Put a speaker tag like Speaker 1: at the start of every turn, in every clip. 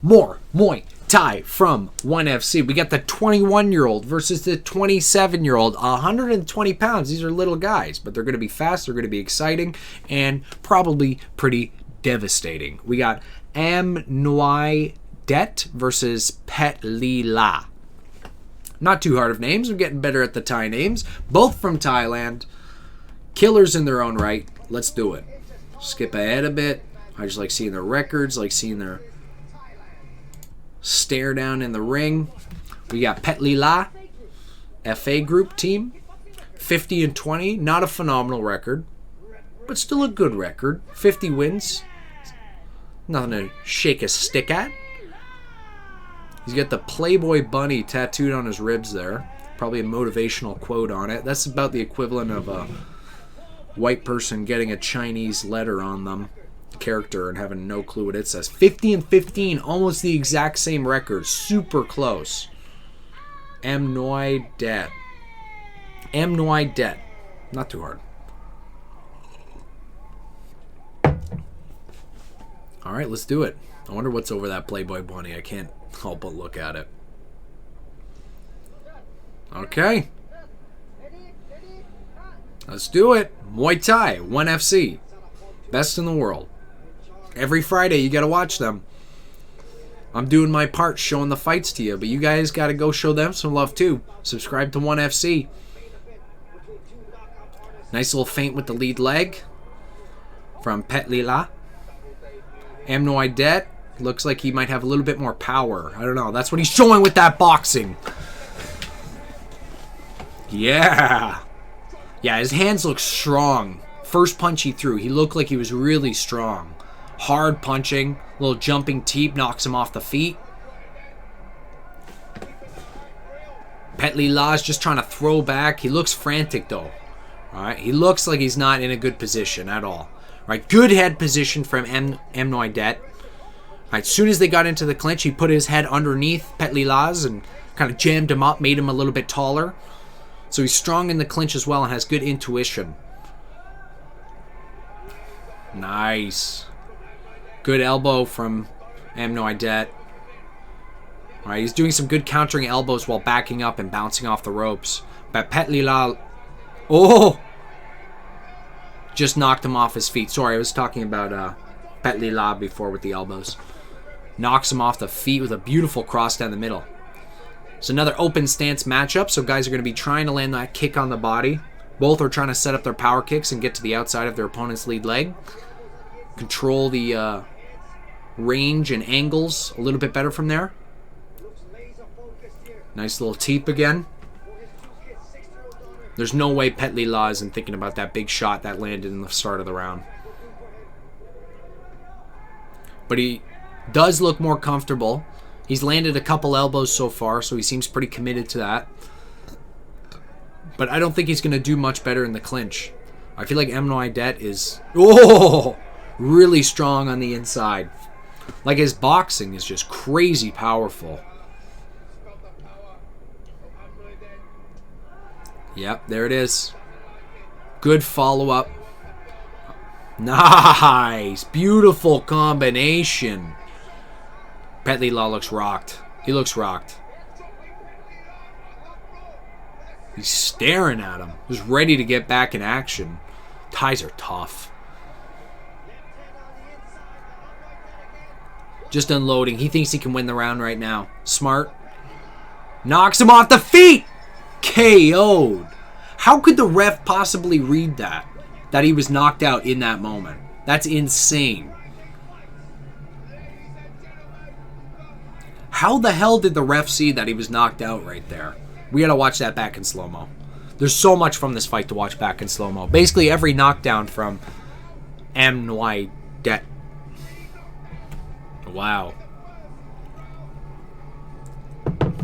Speaker 1: More Muay Thai from 1FC. We got the 21-year-old versus the 27-year-old. 120 pounds. These are little guys, but they're going to be fast, they're going to be exciting, and probably pretty devastating. We got Amnuaydet versus Petleela. Not too hard of names. I'm getting better at the Thai names. Both from Thailand. Killers in their own right. Let's do it. Skip ahead a bit. I just like seeing their records, like seeing their stare down in the ring. We got Petleela, FA group team, 50-20. Not a phenomenal record, but still a good record. 50 wins. Nothing to shake a stick at. He's got the Playboy bunny tattooed on his ribs there. Probably a motivational quote on it. That's about the equivalent of a white person getting a Chinese letter on them. Character and having no clue what it says. 50-15, almost the exact same record. Super close. Amnuaydet. Not too hard. Alright, let's do it. I wonder what's over that Playboy bunny. I can't help but look at it. Okay. Let's do it. Muay Thai, 1FC. Best in the world. Every Friday, you got to watch them. I'm doing my part showing the fights to you, but you guys got to go show them some love too. Subscribe to 1FC. Nice little feint with the lead leg from Petleela. Amnuaydet looks like he might have a little bit more power. I don't know. That's what he's showing with that boxing. Yeah. Yeah, his hands look strong. First punch he threw, he looked like he was really strong. Hard punching, little jumping teep knocks him off the feet. Petleela's just trying to throw back. He looks frantic though. Alright, he looks like he's not in a good position at all. Alright, good head position from Amnuaydet. Alright, as soon as they got into the clinch, he put his head underneath Petleela's and kind of jammed him up, made him a little bit taller. So he's strong in the clinch as well and has good intuition. Nice. Good elbow from Amnuaydet. Alright, he's doing some good countering elbows while backing up and bouncing off the ropes. But Petleela... Oh! Just knocked him off his feet. Sorry, I was talking about Petleela before with the elbows. Knocks him off the feet with a beautiful cross down the middle. It's another open stance matchup, so guys are going to be trying to land that kick on the body. Both are trying to set up their power kicks and get to the outside of their opponent's lead leg. Control the range and angles a little bit better from there. Nice little teep again. There's no way Petleela isn't thinking about that big shot that landed in the start of the round. But he does look more comfortable. He's landed a couple elbows so far, so he seems pretty committed to that. But I don't think he's going to do much better in the clinch. I feel like Amnuaydet is really strong on the inside. Like his boxing is just crazy powerful. Yep, there it is. Good follow-up. Nice. Beautiful combination. Petleela looks rocked. He looks rocked. He's staring at him. He's ready to get back in action. Thais are tough. Just unloading. He thinks he can win the round right now. Smart. Knocks him off the feet. KO'd. How could the ref possibly read that? That he was knocked out in that moment. That's insane. How the hell did the ref see that he was knocked out right there? We gotta watch that back in slow-mo. There's so much from this fight to watch back in slow-mo. Basically every knockdown from Amnuaydet. Wow.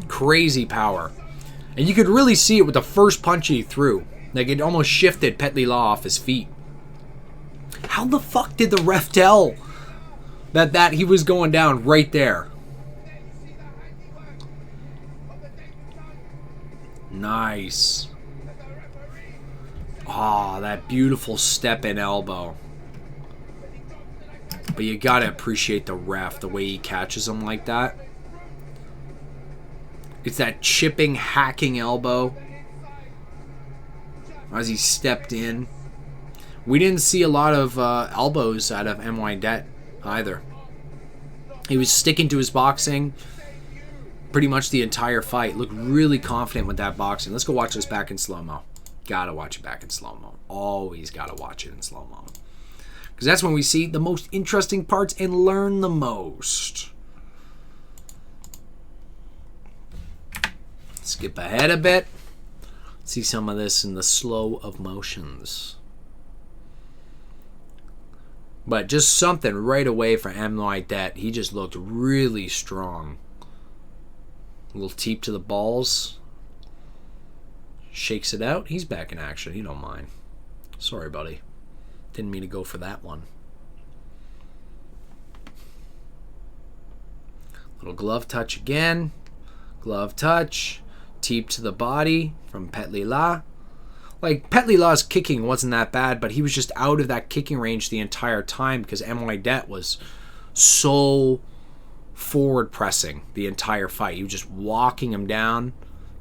Speaker 1: Crazy power. And you could really see it with the first punch he threw. Like it almost shifted Petleela off his feet. How the fuck did the ref tell that he was going down right there? Nice. Ah, that beautiful step-in elbow. But you gotta appreciate the ref, the way he catches him like that. It's that chipping, hacking elbow as he stepped in. We didn't see a lot of elbows out of Amnuaydet either. He was sticking to his boxing pretty much the entire fight. Looked really confident with that boxing. Let's go watch this back in slow-mo. Gotta watch it back in slow-mo. Always gotta watch it in slow-mo. Because that's when we see the most interesting parts and learn the most. Skip ahead a bit. See some of this in the slow of motions. But just something right away for Amnuaydet. He just looked really strong. A little teep to the balls. Shakes it out. He's back in action. He don't mind. Sorry, buddy. Didn't mean to go for that one. Little glove touch again. Glove touch. Teep to the body from Petleela. Like, Petleela's kicking wasn't that bad, but he was just out of that kicking range the entire time because Amnuaydet was so forward pressing the entire fight. He was just walking him down,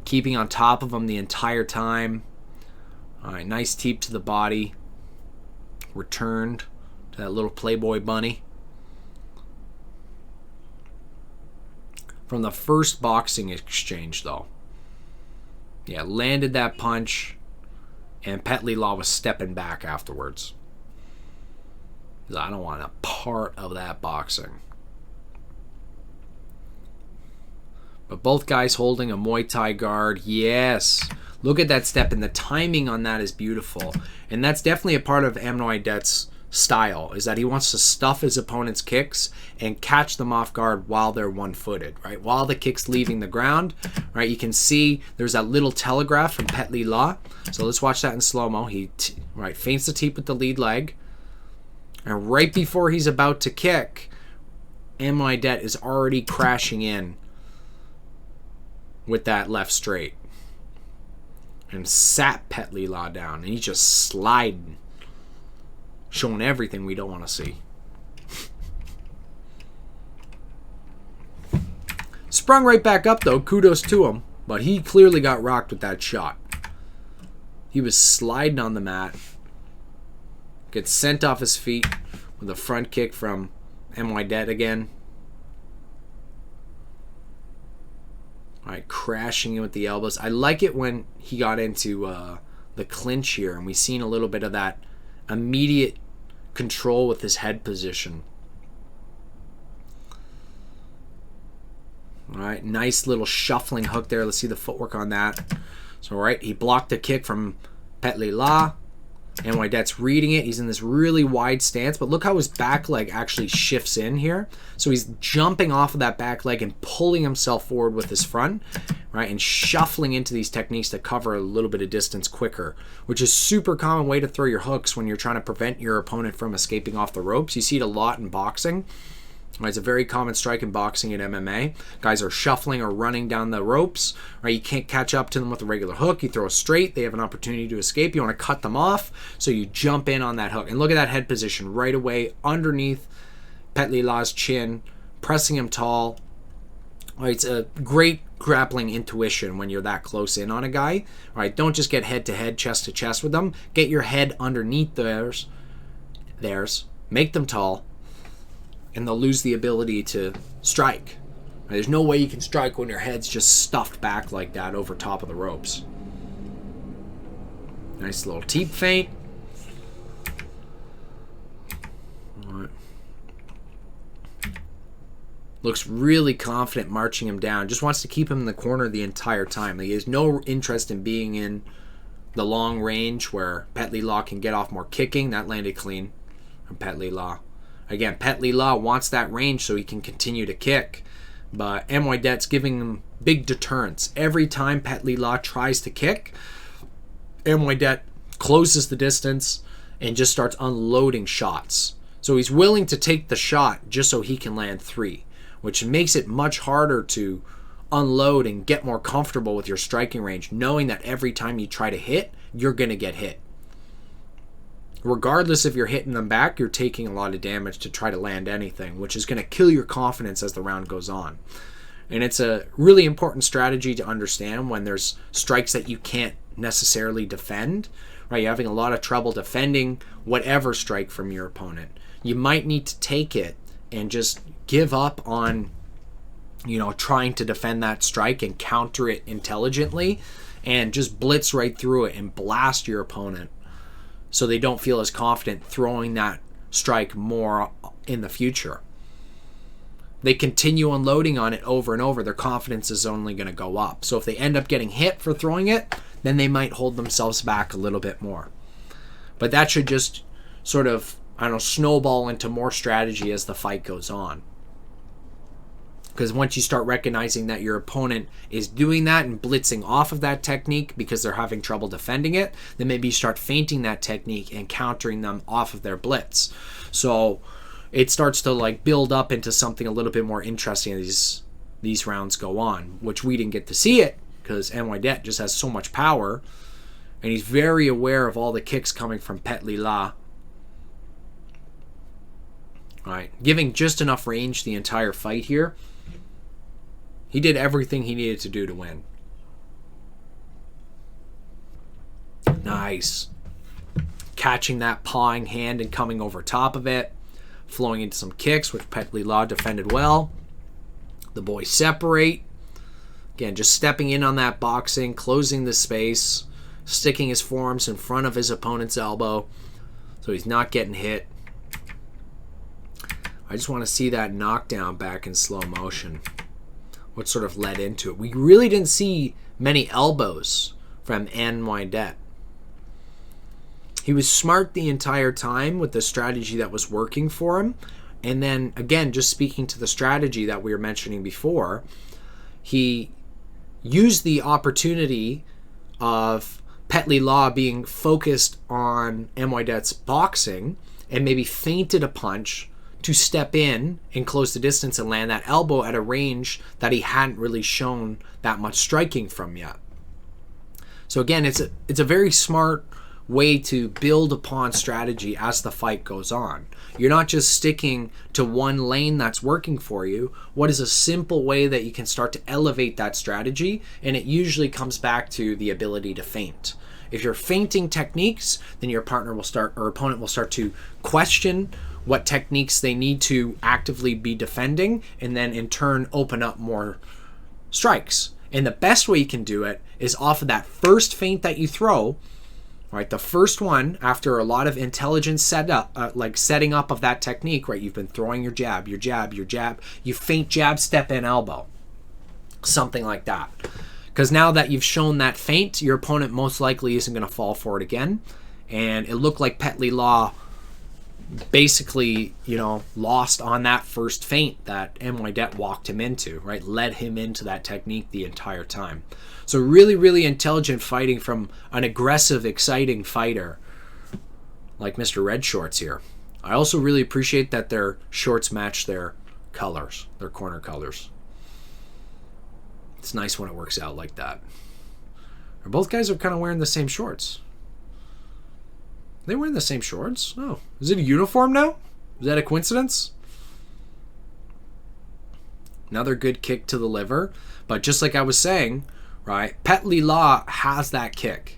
Speaker 1: keeping on top of him the entire time. All right, nice teep to the body. Returned to that little Playboy bunny. From the first boxing exchange, though. Yeah, landed that punch, and Petleela was stepping back afterwards. I don't want a part of that boxing. But both guys holding a Muay Thai guard. Yes. Look at that step, and the timing on that is beautiful. And that's definitely a part of Amnuaydet's style, is that he wants to stuff his opponent's kicks and catch them off guard while they're one-footed, right? While the kick's leaving the ground, right? You can see there's that little telegraph from Petleela. So let's watch that in slow-mo. He feints the teep with the lead leg. And right before he's about to kick, Amnuaydet is already crashing in with that left straight. And sat Petleela down. And he's just sliding. Showing everything we don't want to see. Sprung right back up, though. Kudos to him. But he clearly got rocked with that shot. He was sliding on the mat. Gets sent off his feet with a front kick from Amnuaydet again. Alright, crashing in with the elbows. I like it when he got into the clinch here, and we've seen a little bit of that immediate control with his head position. Alright, nice little shuffling hook there. Let's see the footwork on that. So, alright, he blocked the kick from Petleela. Amnuaydet's reading it. He's in this really wide stance, but look how his back leg actually shifts in here. So he's jumping off of that back leg and pulling himself forward with his front, right? And shuffling into these techniques to cover a little bit of distance quicker, which is a super common way to throw your hooks when you're trying to prevent your opponent from escaping off the ropes. You see it a lot in boxing. It's a very common strike in boxing and MMA. Guys are shuffling or running down the ropes. Right? You can't catch up to them with a regular hook. You throw a straight. They have an opportunity to escape. You want to cut them off, so you jump in on that hook. And look at that head position right away underneath Petleela's chin, pressing him tall. Right? It's a great grappling intuition when you're that close in on a guy. Right? Don't just get head-to-head, chest-to-chest with them. Get your head underneath theirs. Make them tall. And they'll lose the ability to strike. There's no way you can strike when your head's just stuffed back like that over top of the ropes. Nice little teep feint. Right. Looks really confident marching him down. Just wants to keep him in the corner the entire time. He has no interest in being in the long range where Petleela can get off more kicking. That landed clean from Petleela. Again, Petleela wants that range so he can continue to kick. But Amnuaydet's giving him big deterrence. Every time Petleela tries to kick, Amnuaydet closes the distance and just starts unloading shots. So he's willing to take the shot just so he can land 3, which makes it much harder to unload and get more comfortable with your striking range, knowing that every time you try to hit, you're going to get hit. regardless if you're hitting them back, you're taking a lot of damage to try to land anything, which is going to kill your confidence as the round goes on. And it's a really important strategy to understand when there's strikes that you can't necessarily defend, right? You're having a lot of trouble defending whatever strike from your opponent. You might need to take it and just give up on, trying to defend that strike and counter it intelligently and just blitz right through it and blast your opponent so they don't feel as confident throwing that strike more in the future. They continue unloading on it over and over, their confidence is only going to go up. So if they end up getting hit for throwing it, then they might hold themselves back a little bit more. But that should just sort of, snowball into more strategy as the fight goes on. Because once you start recognizing that your opponent is doing that and blitzing off of that technique because they're having trouble defending it, then maybe you start feinting that technique and countering them off of their blitz. So it starts to build up into something a little bit more interesting as these rounds go on, which we didn't get to see it because Amnuaydet just has so much power and he's very aware of all the kicks coming from Petleela. All right, giving just enough range the entire fight here. He did everything he needed to do to win. Nice. Catching that pawing hand and coming over top of it. Flowing into some kicks, which Petleela defended well. The boys separate. Again, just stepping in on that boxing, closing the space, sticking his forearms in front of his opponent's elbow so he's not getting hit. I just want to see that knockdown back in slow motion. What sort of led into it? We really didn't see many elbows from Amnuaydet. He was smart the entire time with the strategy that was working for him. And then, again, just speaking to the strategy that we were mentioning before, he used the opportunity of Petleela being focused on Amnuaydet's boxing and maybe feinted a punch to step in and close the distance and land that elbow at a range that he hadn't really shown that much striking from yet. So again, it's a very smart way to build upon strategy as the fight goes on. You're not just sticking to one lane that's working for you. What is a simple way that you can start to elevate that strategy? And it usually comes back to the ability to feint. If you're feinting techniques, then your opponent will start to question what techniques they need to actively be defending, and then in turn open up more strikes. And the best way you can do it is off of that first feint that you throw, right? The first one, after a lot of intelligent setting up of that technique, right? You've been throwing your jab, you feint jab, step in elbow, something like that. Because now that you've shown that feint, your opponent most likely isn't going to fall for it again. And it looked like Petleela basically, lost on that first feint that Amnuaydet walked him into, right? Led him into that technique the entire time. So really, really intelligent fighting from an aggressive, exciting fighter like Mr. Red Shorts here. I also really appreciate that their shorts match their colors, their corner colors. It's nice when it works out like that. Both guys are kind of wearing the same shorts. Are they wearing the same shorts? Oh, is it a uniform now? Is that a coincidence? Another good kick to the liver. But just like I was saying, right, Petleela has that kick.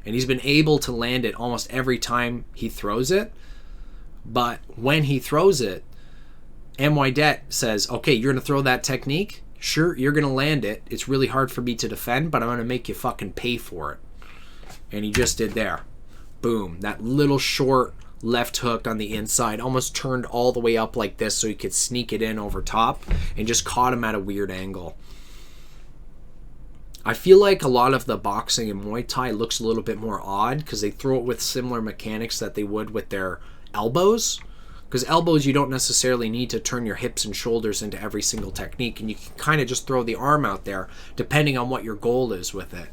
Speaker 1: And he's been able to land it almost every time he throws it. But when he throws it, Amnuaydet says, okay, you're going to throw that technique? Sure, you're going to land it. It's really hard for me to defend, but I'm going to make you fucking pay for it. And he just did there. Boom, that little short left hook on the inside almost turned all the way up like this so he could sneak it in over top and just caught him at a weird angle. I feel like a lot of the boxing and Muay Thai looks a little bit more odd because they throw it with similar mechanics that they would with their elbows. Because elbows, you don't necessarily need to turn your hips and shoulders into every single technique, and you can kind of just throw the arm out there depending on what your goal is with it.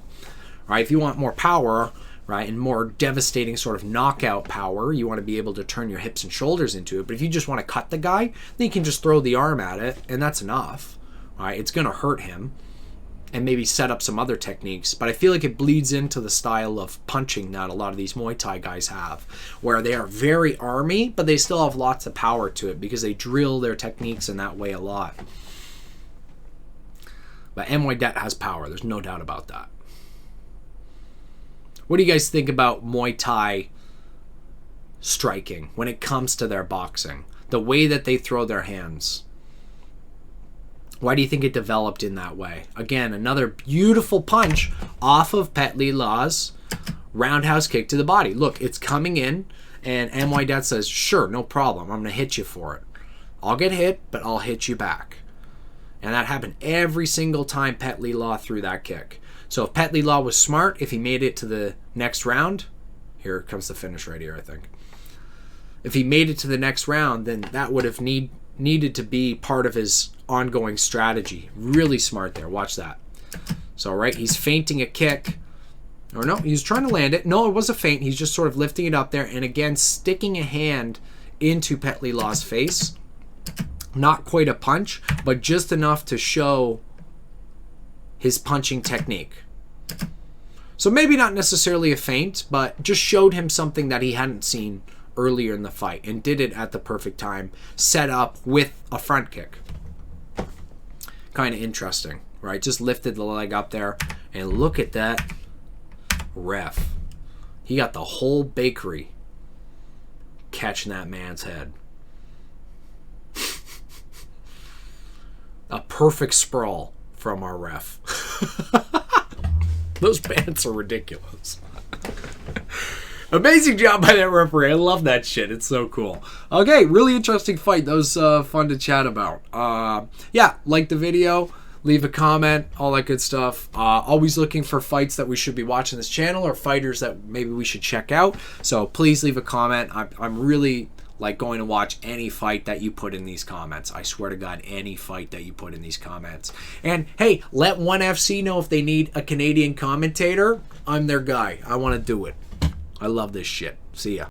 Speaker 1: Right? If you want more power, right, and more devastating sort of knockout power, you want to be able to turn your hips and shoulders into it. But if you just want to cut the guy, then you can just throw the arm at it, and that's enough. Right? It's going to hurt him. and maybe set up some other techniques. But I feel like it bleeds into the style of punching that a lot of these Muay Thai guys have, where they are very army, but they still have lots of power to it because they drill their techniques in that way a lot. But Amnuaydet has power. There's no doubt about that. What do you guys think about Muay Thai striking when it comes to their boxing? The way that they throw their hands. Why do you think it developed in that way? Again, another beautiful punch off of Petleela's roundhouse kick to the body. Look, it's coming in, and Amnuaydet says, sure, no problem. I'm going to hit you for it. I'll get hit, but I'll hit you back. And that happened every single time Petleela threw that kick. So if Petleela was smart, if he made it to the next round, here comes the finish right here, I think. If he made it to the next round, then that would have needed to be part of his ongoing strategy. Really smart there. Watch that. So, right, he's feinting a kick. Or no, he's trying to land it. No, it was a feint. He's just sort of lifting it up there and again sticking a hand into Petleela's face. Not quite a punch, but just enough to show his punching technique. So maybe not necessarily a feint, but just showed him something that he hadn't seen earlier in the fight and did it at the perfect time, set up with a front kick. Kind of interesting, right? Just lifted the leg up there, and look at that ref. He got the whole bakery catching that man's head. A perfect sprawl from our ref. Those pants are ridiculous. Amazing job by that referee. I love that shit. It's so cool. Okay, really interesting fight. That was fun to chat about. Yeah, like the video, leave a comment, all that good stuff. Always looking for fights that we should be watching this channel or fighters that maybe we should check out. So please leave a comment. I'm really like going to watch any fight that you put in these comments. I swear to God, any fight that you put in these comments. And hey, let 1FC know if they need a Canadian commentator. I'm their guy. I want to do it. I love this shit. See ya.